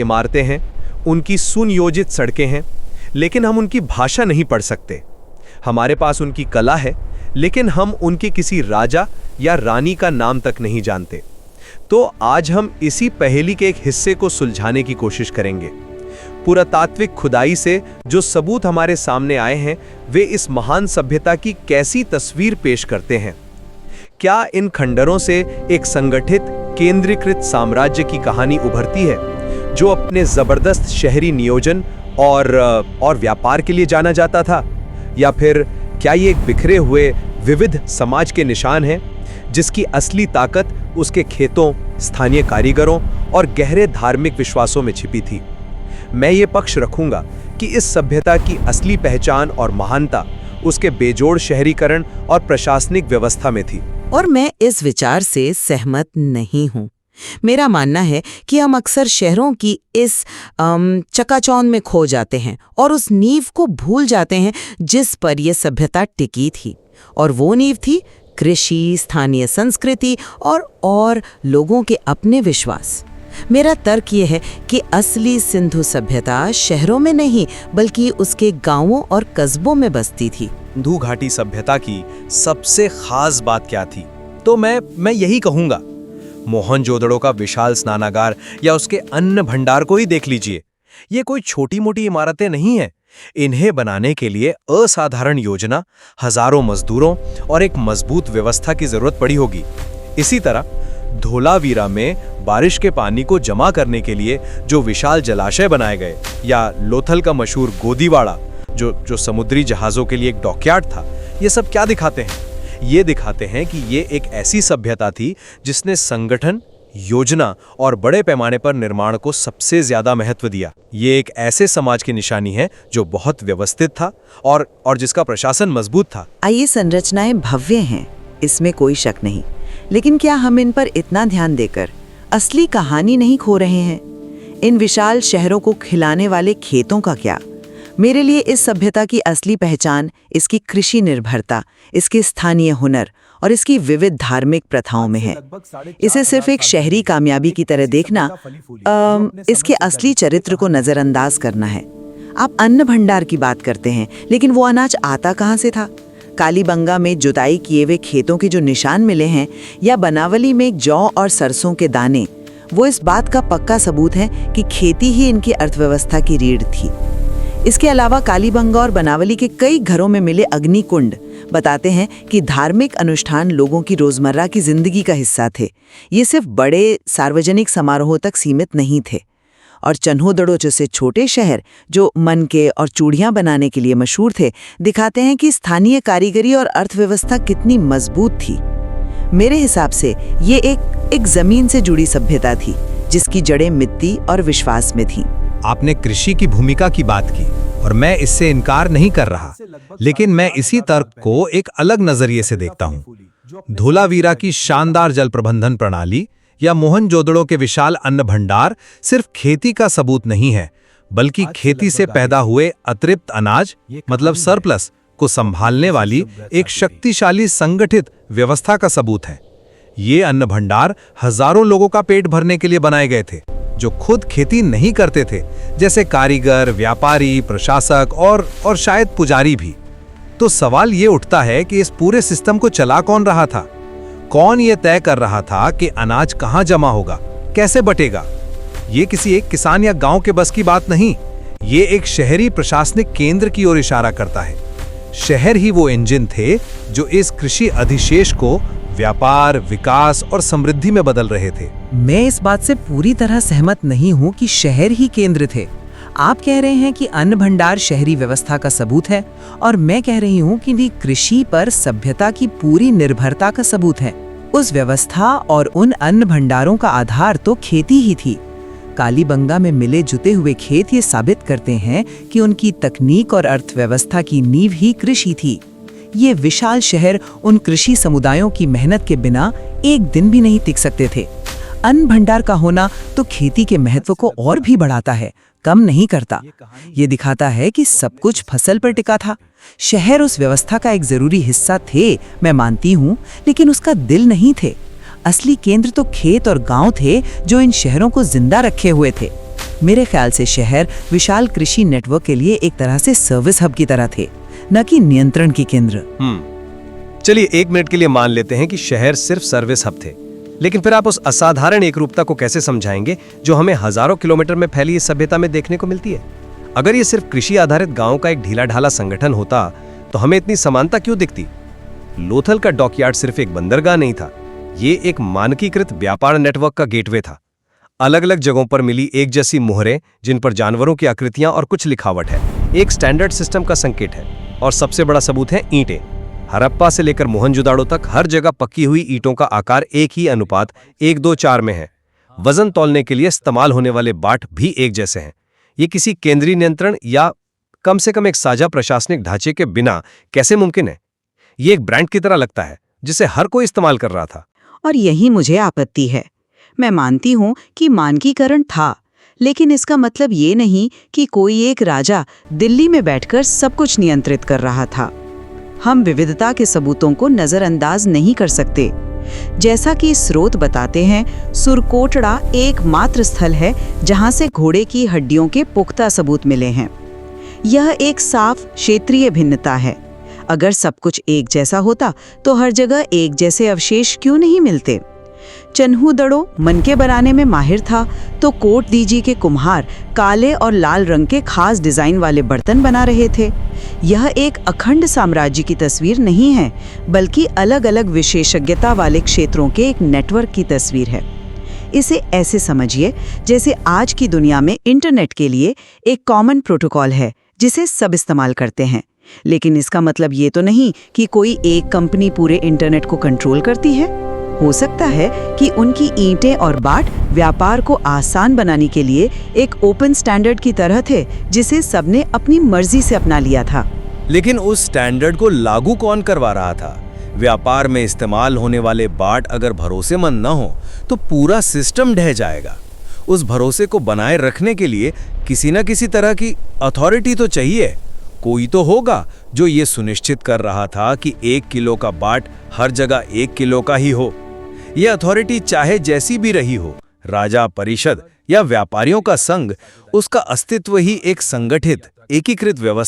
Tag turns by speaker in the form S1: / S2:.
S1: इमारतें हैं, उनकी सुनियोजित सड़कें हैं, लेकिन हम उनकी भाषा नहीं पढ़ सकते। हमारे पास उनकी कला है, लेकिन हम उनके किसी राजा या रानी का नाम तक नहीं जानते। तो आज हम इसी पहेली के एक हिस्से को सुलझाने की कोशिश करेंगे। पुरातात्विक खुदाई से जो सबूत हमारे सामने आए हैं, वे इस महान सभ्यता की कैसी तस्वीर पेश करते हैं। क्या इन खंडरों से एक संगठित, केंद्रीकृत साम्राज्य की कहानी उभरती है, जो अपने जबरदस्त शहरी नियोजन और व्यापार के लिए जाना जाता था? या फिर क्या ये एक बिखरे हुए विविध समाज के निशान हैं, जिसकी असली ताकत उसके खेतों, स्थानीय कारीगरों और गहरे धार्मिक विश्वासों में छिपी थी? मैं ये पक्ष रखूंगा कि इस सभ्यता की असली पहचान और महानता उसके बेजोड़ शहरीकरण और प्रशासनिक व्यवस्था में थी।
S2: और मैं इस विचार से सहमत नहीं हूँ। मेरा मानना है कि हम अक्सर शहरों की इस चकाचौंध में खो जाते हैं और उस नींव को भूल जाते हैं जिस पर यह सभ्यता टिकी थी। और वो नींव थी कृषि, स्थानीय संस्कृति और लोगों के अपने विश्वास। मेरा तर्क ये है कि असली सिंधु सभ्यता शहरों में नहीं, बल्कि उसके गांवों और कस्बों में बसती थी।
S1: सिंधु घाटी सभ्यता की सबसे खास बात क्या थी? तो मैं यही कहूंगा, मोहनजोदड़ो का विशाल स्नानागार या उसके अन्न भंडार को ही देख लीजिए। ये कोई छोटी मोटी इमारतें नहीं हैं। इन्हें बनाने के लिए असाधारण योजना, हजारों मजदूरों और एक मजबूत व्यवस्था की जरूरत पड़ी होगी। इसी तरह धोलावीरा में बारिश के पानी को जमा करने के लिए जो विशाल जलाशय बनाए गए, या लोथल का मशहूर गोदीवाड़ा जो समुद्री जहाजों के लिए एक डॉकयार्ड था, ये सब क्या दिखाते हैं? ये दिखाते हैं कि ये एक ऐसी सभ्यता थी जिसने संगठन, योजना और बड़े पैमाने पर निर्माण को सबसे ज्यादा महत्व दिया। ये एक ऐसे समाज की निशानी है जो बहुत व्यवस्थित था और जिसका प्रशासन मजबूत था।
S2: ये संरचनाएं भव्य हैं, इसमें कोई शक नहीं, लेकिन क्या हम इन पर इतना ध्यान देकर असली कहानी नहीं खो रहे हैं? इन विशाल शहरों को खिलाने वाले खेतों का क्या? मेरे लिए इस सभ्यता की असली पहचान इसकी कृषि निर्भरता, इसके स्थानीय हुनर और इसकी विविध धार्मिक प्रथाओं में है। इसे सिर्फ एक शहरी कामयाबी की तरह देखना इसके असली चरित्र को नजरअंदाज करना है। आप अन्न भंडार की बात करते हैं, लेकिन वो अनाज आता कहाँ से था? कालीबंगा में जुताई किए हुए खेतों के जो निशान मिले हैं, या बनावली में जौ और सरसों के दाने, वो इस बात का पक्का सबूत है कि खेती ही इनकी अर्थव्यवस्था की रीढ़ थी। इसके अलावा कालीबंगा और बनावली के कई घरों में मिले अग्निकुंड बताते हैं कि धार्मिक अनुष्ठान लोगों की रोजमर्रा की जिंदगी का हिस्सा थे। ये सिर्फ बड़े सार्वजनिक समारोहों तक सीमित नहीं थे। और चन्होदड़ो जैसे छोटे शहर जो मनके और चूड़ियां बनाने के लिए मशहूर थे, दिखाते हैं कि स्थानीय कारीगरी और अर्थव्यवस्था कितनी मजबूत थी। मेरे हिसाब से ये एक जमीन से जुड़ी सभ्यता थी, जिसकी जड़ें मिट्टी और विश्वास में थीं।
S1: आपने कृषि की भूमिका की बात की और मैं इससे इनकार नहीं कर रहा, लेकिन मैं इसी तर्क को एक अलग नजरिए से देखता हूँ। धोलावीरा की शानदार जल प्रबंधन प्रणाली या मोहनजोदड़ो के विशाल अन्न भंडार सिर्फ खेती का सबूत नहीं है, बल्कि खेती से पैदा हुए अतिरिक्त अनाज, मतलब सरप्लस, को संभालने वाली एक शक्तिशाली संगठित व्यवस्था का सबूत है। ये अन्न भंडार हजारों लोगों का पेट भरने के लिए बनाए गए थे, जो खुद खेती नहीं करते थे, जैसे कारीगर, व्यापारी, प्रशासक और शायद पुजारी भी। तो सवाल ये उठता है कि इस पूरे सिस्टम को चला कौन रहा था? कौन ये तय कर रहा था कि अनाज कहाँ जमा होगा, कैसे बटेगा? ये किसी एक किसान या गांव के बस की बात नहीं, ये एक शहरी प्रशासनिक केंद्र की ओर इशारा करता है। शहर ही वो इंजन थे जो इस कृषि अधिशेष को व्यापार, विकास और समृद्धि में बदल रहे थे।
S2: मैं इस बात से पूरी तरह सहमत नहीं हूँ कि शहर ही केंद्र थे। आप कह रहे हैं कि अन्न भंडार शहरी व्यवस्था का सबूत है, और मैं कह रही हूँ कि कृषि पर सभ्यता की पूरी निर्भरता का सबूत है। उस व्यवस्था और उन अन्न भंडारों का आधार तो खेती ही थी। कालीबंगा में मिले जुते हुए खेत ये साबित करते हैं कि उनकी तकनीक और अर्थव्यवस्था की नींव ही कृषि थी। ये विशाल शहर उन कृषि समुदायों की मेहनत के बिना एक दिन भी नहीं टिक सकते थे। अन्न भंडार का होना तो खेती के महत्व को और भी बढ़ाता है, कम नहीं करता। ये दिखाता है कि सब कुछ फसल पर टिका था। शहर उस व्यवस्था का एक जरूरी हिस्सा थे, मैं मानती हूँ, लेकिन उसका दिल नहीं थे। असली केंद्र तो खेत और गांव थे जो इन शहरों को जिंदा रखे हुए थे। मेरे ख्याल से शहर विशाल कृषि नेटवर्क के लिए एक तरह से सर्विस हब की तरह थे, न कि नियंत्रण की केंद्र।
S3: चलिए 1 मिनट के लिए मान लेते हैं कि शहर सिर्फ सर्विस हब थे, लेकिन फिर आप उस असाधारण एकरूपता को कैसे समझाएंगे जो हमें हजारों किलोमीटर में फैली इस सभ्यता में देखने को मिलती है? अगर ये सिर्फ कृषि आधारित गांव का एक ढीला ढाला संगठन होता तो हमें इतनी समानता क्यों दिखती? लोथल का डॉकयार्ड सिर्फ एक बंदरगाह नहीं था, ये एक मानकीकृत व्यापार नेटवर्क का गेटवे था। अलग अलग जगहों पर मिली एक जैसी मुहरें जिन पर जानवरों की आकृतियां और कुछ लिखावट है, एक स्टैंडर्ड सिस्टम का संकेत है। और सबसे बड़ा सबूत है ईंटें। हड़प्पा से लेकर मोहनजोदाड़ो तक हर जगह पक्की हुई ईंटों का आकार एक ही अनुपात 1:2:4 में है। वजन तौलने के लिए इस्तेमाल होने वाले बाट भी एक जैसे हैं। ये किसी केंद्रीय नियंत्रण या कम से कम एक साझा प्रशासनिक ढांचे के बिना कैसे मुमकिन है? ये एक ब्रांड की तरह लगता है जिसे हर कोई इस्तेमाल कर रहा था।
S2: और यही मुझे आपत्ति है। मैं मानती हूँ कि मानकीकरण था, लेकिन इसका मतलब ये नहीं कि कोई एक राजा दिल्ली में बैठकर सब कुछ नियंत्रित कर रहा था। हम विविधता के सबूतों को नजरअंदाज नहीं कर सकते। जैसा कि स्रोत बताते हैं, सुरकोटड़ा एकमात्र स्थल है जहां से घोड़े की हड्डियों के पुख्ता सबूत मिले हैं। यह एक साफ क्षेत्रीय भिन्नता है। अगर सब कुछ एक जैसा होता तो हर जगह एक जैसे अवशेष क्यों नहीं मिलते? चन्हूदड़ो मनके बनाने में माहिर था, तो कोट दीजी के कुम्हार काले और लाल रंग के खास डिजाइन वाले बर्तन बना रहे थे। यह एक अखंड साम्राज्य की तस्वीर नहीं है, बल्कि अलग अलग विशेषज्ञता वाले क्षेत्रों के एक नेटवर्क की तस्वीर है। इसे ऐसे समझिए जैसे आज की दुनिया में इंटरनेट के लिए एक कॉमन प्रोटोकॉल है जिसे सब इस्तेमाल करते हैं, लेकिन इसका मतलब ये तो नहीं कि कोई एक कंपनी पूरे इंटरनेट को कंट्रोल करती है। हो सकता है कि उनकी ईंटें और बाट व्यापार को आसान बनाने के लिए एक ओपन स्टैंडर्ड की तरह थे जिसे सबने अपनी मर्जी से अपना लिया था।
S4: लेकिन उस स्टैंडर्ड को लागू कौन करवा रहा था? व्यापार में इस्तेमाल होने वाले बाट अगर भरोसेमंद न हो तो पूरा सिस्टम ढह जाएगा। उस भरोसे को बनाए रखने के लिए किसी न किसी तरह की अथॉरिटी तो चाहिए। कोई तो होगा जो ये सुनिश्चित कर रहा था कि 1 किलो का बाट हर जगह 1 किलो का ही हो। यह अथॉरिटी चाहे जैसी भी रही हो, राजा, परिषद या व्यापारियों का संघ, उसका अस्तित्व ही एक संगठित, एकीकृत व्यवस्था